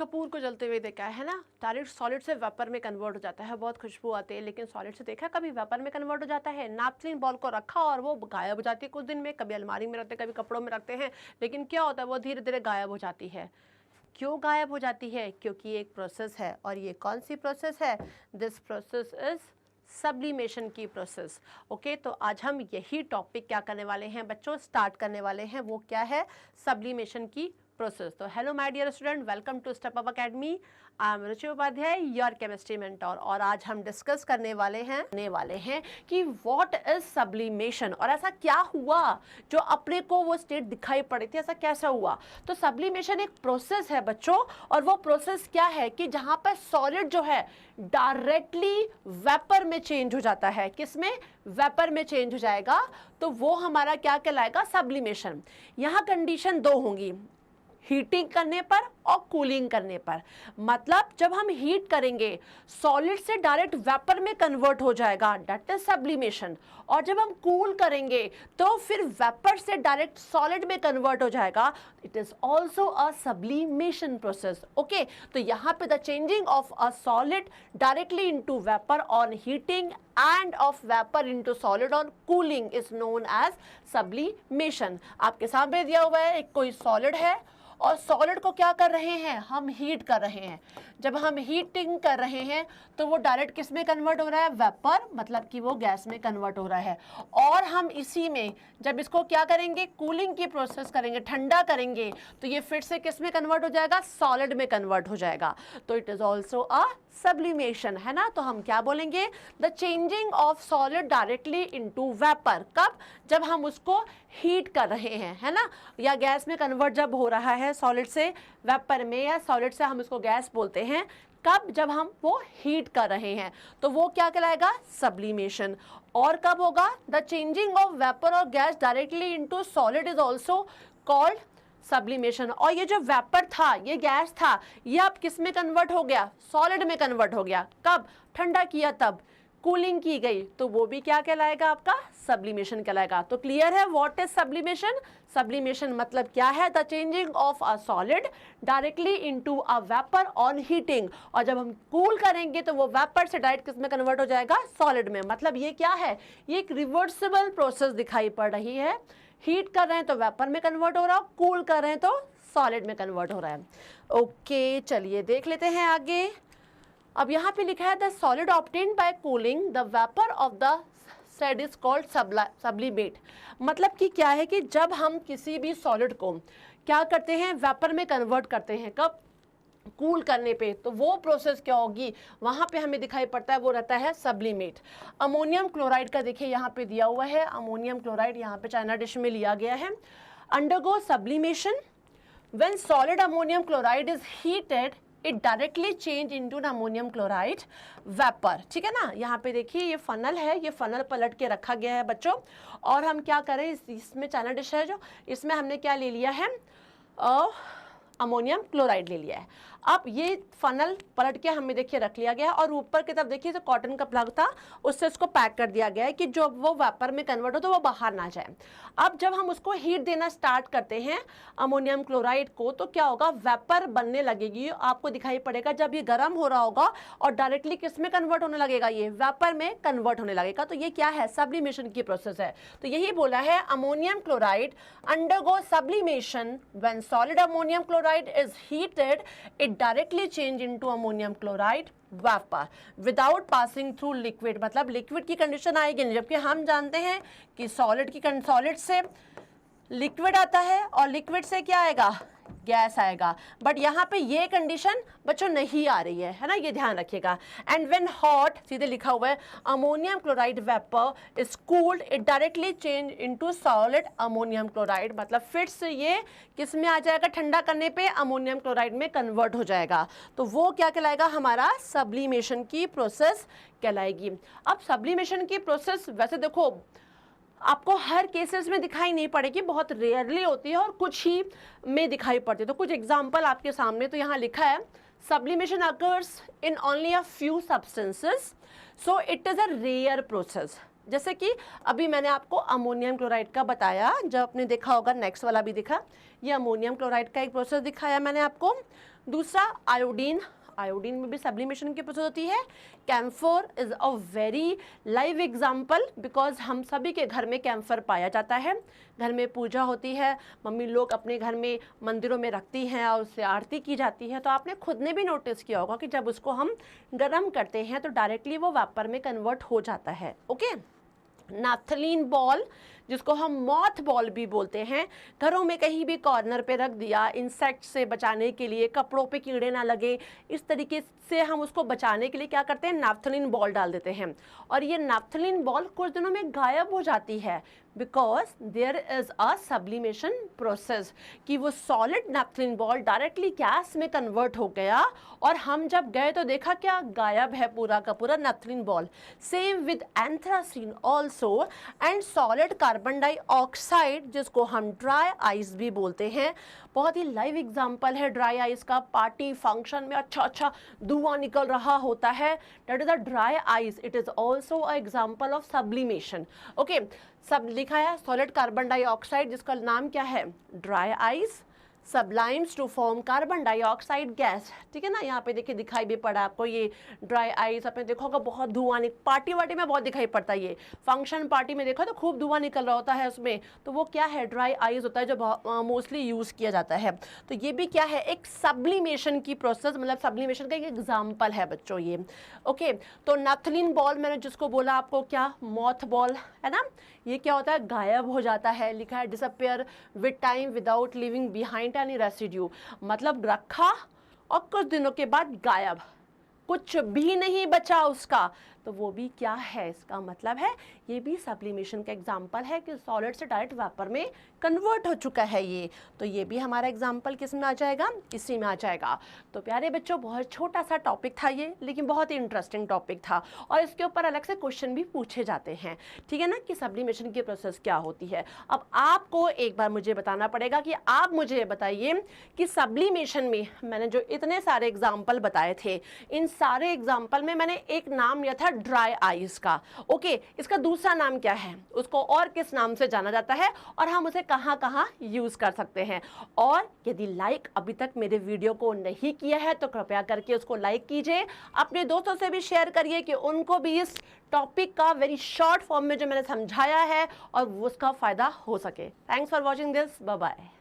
कपूर को जलते हुए देखा है ना, डायरेक्ट सॉलिड से वेपर में कन्वर्ट हो जाता है, बहुत खुशबू आती है, लेकिन सॉलिड से देखा कभी वेपर में कन्वर्ट हो जाता है? नैपथलिन बॉल को रखा और वो गायब हो जाती है कुछ दिन में, कभी अलमारी में रखते हैं, कभी कपड़ों में रखते हैं, लेकिन क्या होता है वो धीरे धीरे गायब हो जाती है। क्यों गायब हो जाती है? क्योंकि एक प्रोसेस है, और ये कौन सी प्रोसेस है? दिस प्रोसेस इज सब्लिमेशन की प्रोसेस। ओके, तो आज हम यही टॉपिक क्या करने वाले हैं बच्चों, स्टार्ट करने वाले हैं। वो क्या है? सब्लिमेशन की प्रोसेस। तो hello my dear student, welcome to Step Up Academy. I am Ruchi Upadhyay, your chemistry mentor. और आज हम डिस्कस करने वाले हैं कि व्हाट इज सब्लिमेशन, और ऐसा क्या हुआ जो अपने को वो स्टेट दिखाई पड़ी थी, ऐसा कैसा हुआ? तो सब्लिमेशन एक प्रोसेस है बच्चों, और वो प्रोसेस क्या है कि जहां पर सॉलिड जो है डायरेक्टली वेपर में चेंज हो जाता है। किसमें? वेपर में चेंज हो जाएगा, तो वो हमारा क्या कहलाएगा? सब्लिमेशन। यहां कंडीशन दो होंगी, हीटिंग करने पर और कूलिंग करने पर। मतलब जब हम हीट करेंगे सॉलिड से डायरेक्ट वेपर में कन्वर्ट हो जाएगा, दैट इज सब्लिमेशन। और जब हम कूल करेंगे तो फिर वेपर से डायरेक्ट सॉलिड में कन्वर्ट हो जाएगा, it is also a sublimation process. Okay, तो यहाँ पे the changing of a solid directly into vapour on heating and of vapor into solid on cooling is known as sublimation। आपके सामने दिया हुआ है एक कोई सॉलिड है, और सॉलिड को क्या कर रहे हैं? हम हीट कर रहे हैं। जब हम हीटिंग कर रहे हैं तो वो डायरेक्ट किस में कन्वर्ट हो रहा है? वेपर, मतलब कि वो गैस में कन्वर्ट हो रहा है। और हम इसी में जब इसको क्या करेंगे? कूलिंग की प्रोसेस करेंगे, ठंडा करेंगे, तो ये फिर से किस में कन्वर्ट हो जाएगा? सॉलिड में कन्वर्ट हो जाएगा। तो it is also a sublimation, है ना। तो हम क्या बोलेंगे? The changing of solid directly into vapour. कब? जब हम उसको हीट कर रहे हैं, है ना, या गैस में कन्वर्ट जब हो रहा है सॉलिड से वेपर में, या सॉलिड से हम उसको गैस बोलते हैं। कब? जब हम वो हीट कर रहे हैं, तो वो क्या कहलाएगा? सब्लिमेशन। और कब होगा? द चेंजिंग ऑफ वेपर और gas directly into solid is also called sublimation. और ये जो वेपर था, ये गैस था, ये अब किस में कन्वर्ट हो गया? सॉलिड में कन्वर्ट हो गया। कब? ठंडा किया तब, कूलिंग की गई, तो वो भी क्या कहलाएगा? आपका सब्लिमेशन कहलाएगा। तो क्लियर है व्हाट इज सब्लिमेशन? सब्लिमेशन मतलब क्या है? The changing of a solid directly into a vapour on heating. और जब हम कूल करेंगे तो वो वेपर से डायरेक्ट किस में कन्वर्ट हो जाएगा? सॉलिड में। मतलब ये क्या है? ये एक रिवर्सिबल प्रोसेस दिखाई पड़ रही है। हीट कर रहे हैं तो वेपर में कन्वर्ट हो रहा है, कूल कर रहे हैं तो सॉलिड में कन्वर्ट हो रहा है। ओके, चलिए देख लेते हैं आगे। अब यहाँ पे लिखा है the solid obtained by cooling the vapour of the said is called sublimate. मतलब कि क्या है कि जब हम किसी भी सॉलिड को क्या करते हैं? वेपर में कन्वर्ट करते हैं। कब? कूल करने पे। तो वो प्रोसेस क्या होगी? वहां पे हमें दिखाई पड़ता है, वो रहता है सब्लिमेट। अमोनियम क्लोराइड का देखिए यहाँ पे दिया हुआ है, अमोनियम क्लोराइड यहाँ पे चाइना डिश में लिया गया है। Undergo sublimation when solid ammonium chloride is heated it directly change into an ammonium chloride vapour. ठीक है ना। यहाँ पे देखिए ये फनल है, ये फनल पलट के रखा गया है बच्चों। और हम क्या करें, इसमें चाइना डिश है जो, इसमें हमने क्या ले लिया है? अमोनियम क्लोराइड ले लिया है। अब ये फनल पलट के हमें देखिए रख लिया गया है, और ऊपर की तरफ देखिए जो कॉटन का प्लग था उससे इसको पैक कर दिया गया है कि जो वो वेपर में कन्वर्ट हो तो वो बाहर ना जाए। अब जब हम उसको हीट देना स्टार्ट करते हैं अमोनियम क्लोराइड को, तो क्या होगा? वेपर बनने लगेगी। आपको दिखाई पड़ेगा जब ये गर्म हो रहा होगा और डायरेक्टली किस में कन्वर्ट होने लगेगा? ये वेपर में कन्वर्ट होने लगेगा। तो ये क्या है? सब्लिमेशन की प्रोसेस है। तो यही बोला है, ammonium chloride undergo sublimation when solid ammonium chloride is heated it directly change into ammonium chloride vapor without passing through liquid। मतलब लिक्विड की कंडीशन आएगी नहीं, जबकि हम जानते हैं कि सॉलिड से लिक्विड आता है और लिक्विड से क्या आएगा? गैस आएगा। बट यहाँ पे ये कंडीशन बच्चों नहीं आ रही है ना, ये ध्यान रखिएगा। एंड व्हेन हॉट, सीधे लिखा हुआ है, ammonium chloride vapour is cooled it directly change into solid ammonium chloride. मतलब फिर से ये किस में आ जाएगा? ठंडा करने पे अमोनियम क्लोराइड में कन्वर्ट हो जाएगा। तो वो क्या कहलाएगा? हमारा सब्लिमेशन की प्रोसेस कहलाएगी। अब सब्लिमेशन की प्रोसेस वैसे देखो आपको हर केसेस में दिखाई नहीं पड़ेगी, बहुत रेयरली होती है और कुछ ही में दिखाई पड़ती है। तो कुछ एग्जांपल आपके सामने, तो यहाँ लिखा है sublimation occurs in only a few substances so it is a rare process। जैसे कि अभी मैंने आपको अमोनियम क्लोराइड का बताया, जब आपने देखा होगा नेक्स्ट वाला भी दिखा, ये अमोनियम क्लोराइड का एक प्रोसेस दिखाया मैंने आपको। दूसरा आयोडीन, आयोडीन में भी सब्लिमेशन की प्रोसेस होती है। Camphor is a very live example, because हम सभी के घर में कैम्फर पाया जाता है। घर में पूजा होती है, मम्मी लोग अपने घर में मंदिरों में रखती हैं और उससे आरती की जाती है। तो आपने खुद ने भी नोटिस किया होगा कि जब उसको हम गर्म करते हैं तो डायरेक्टली वो वेपर में कन्वर्ट हो जाता है। ओके, नाफ्थलीन बॉल, जिसको हम मॉथ बॉल भी बोलते हैं, घरों में कहीं भी कॉर्नर पे रख दिया इंसेक्ट से बचाने के लिए, कपड़ों पे कीड़े ना लगे, इस तरीके से हम उसको बचाने के लिए क्या करते हैं, नाफ्थलीन बॉल डाल देते हैं। और ये नाफ्थलीन बॉल कुछ दिनों में गायब हो जाती है, because there is a sublimation process, कि वो solid naphthalene ball directly gas में कन्वर्ट हो गया और हम जब गए तो देखा क्या, गायब है पूरा का पूरा naphthalene ball. Same with anthracene also, and solid carbon dioxide, जिसको हम ड्राई आइस भी बोलते हैं। बहुत ही लाइव एग्जाम्पल है ड्राई आइस का। पार्टी फंक्शन में अच्छा अच्छा धुआं निकल रहा होता है, that is a dry ice, it is also a example of sublimation. Okay, सब लिखा है सॉलिड कार्बन डाइऑक्साइड, जिसका नाम क्या है, dry ice, sublimes to form carbon dioxide gas. ठीक है ना, यहाँ पे देखिए दिखाई भी पड़ा आपको ये ड्राई आइस। आपने देखा होगा बहुत धुआं पार्टी वार्टी में बहुत दिखाई पड़ता है, ये फंक्शन पार्टी में देखा तो खूब धुआं निकल रहा होता है उसमें, तो वो क्या है, ड्राई आइस होता है, जो मोस्टली यूज़ किया जाता है। तो ये भी क्या है, एक सब्लिमेशन की प्रोसेस, मतलब सब्लिमेशन का एक एग्जाम्पल है बच्चों ये। ओके, तो नैप्थलीन बॉल मैंने जिसको बोला आपको क्या, मॉथ बॉल है ना, ये क्या होता है, गायब हो जाता है। लिखा है disappear with time without leaving behind any residue, मतलब रखा और कुछ दिनों के बाद गायब, कुछ भी नहीं बचा उसका। तो वो भी क्या है, इसका मतलब है ये भी सब्लिमेशन का एग्जाम्पल है कि सॉलिड से डायरेक्ट वेपर में कन्वर्ट हो चुका है ये। तो ये भी हमारा एग्जाम्पल किस में आ जाएगा, इसी में आ जाएगा। तो प्यारे बच्चों, बहुत छोटा सा टॉपिक था ये, लेकिन बहुत ही इंटरेस्टिंग टॉपिक था और इसके ऊपर अलग से क्वेश्चन भी पूछे जाते हैं। ठीक है ना, कि सब्लिमेशन की प्रोसेस क्या होती है। अब आपको एक बार मुझे बताना पड़ेगा कि आप मुझे बताइए कि सब्लिमेशन में मैंने जो इतने सारे एग्जाम्पल बताए थे, इन सारे एग्जाम्पल में मैंने एक नाम लिया था ड्राई आइस का। ओके, इसका दूसरा नाम क्या है, उसको और किस नाम से जाना जाता है, और हम उसे कहां कहां यूज कर सकते हैं। और यदि लाइक अभी तक मेरे वीडियो को नहीं किया है तो कृपया करके उसको लाइक कीजिए, अपने दोस्तों से भी शेयर करिए कि उनको भी इस टॉपिक का वेरी शॉर्ट फॉर्म में जो मैंने समझाया है और उसका फायदा हो सके। Thanks for watching this, bye bye.